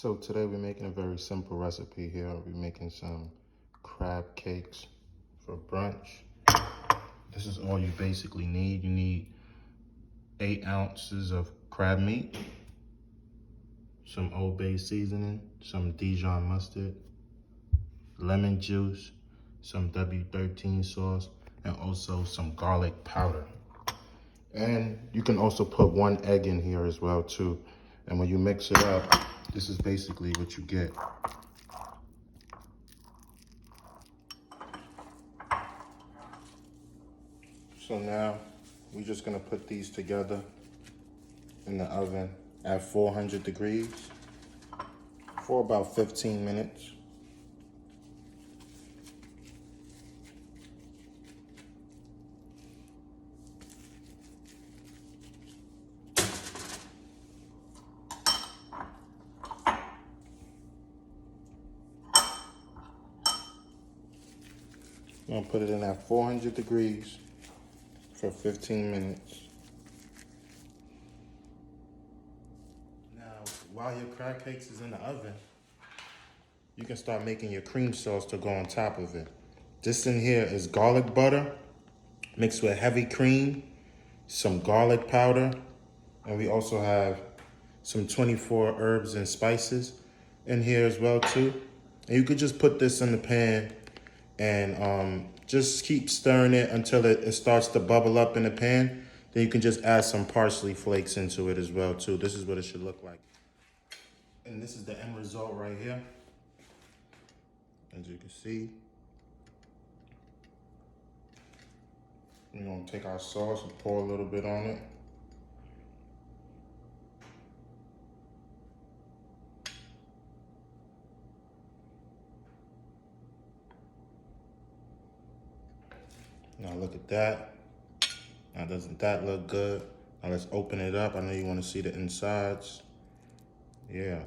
So today we're making a very simple recipe here. We're making some crab cakes for brunch. This is all you basically need. You need 8 ounces of crab meat, some Old Bay seasoning, some Dijon mustard, lemon juice, some W13 sauce, and also some garlic powder. And you can also put 1 egg in here as well too. And when you mix it up, this is basically what you get. So now we're just gonna put these together in the oven at 400 degrees for about 15 minutes. I'm gonna put it in at 400 degrees for 15 minutes. Now, while your crab cakes is in the oven, you can start making your cream sauce to go on top of it. This in here is garlic butter mixed with heavy cream, some garlic powder, and we also have some 24 herbs and spices in here as well too. And you could just put this in the pan and just keep stirring it until it starts to bubble up in the pan. Then you can just add some parsley flakes into it as well too. This is what it should look like. And this is the end result right here. As you can see, we're gonna take our sauce and pour a little bit on it. Now look at that. Now doesn't that look good? Now let's open it up. I know you want to see the insides. Yeah.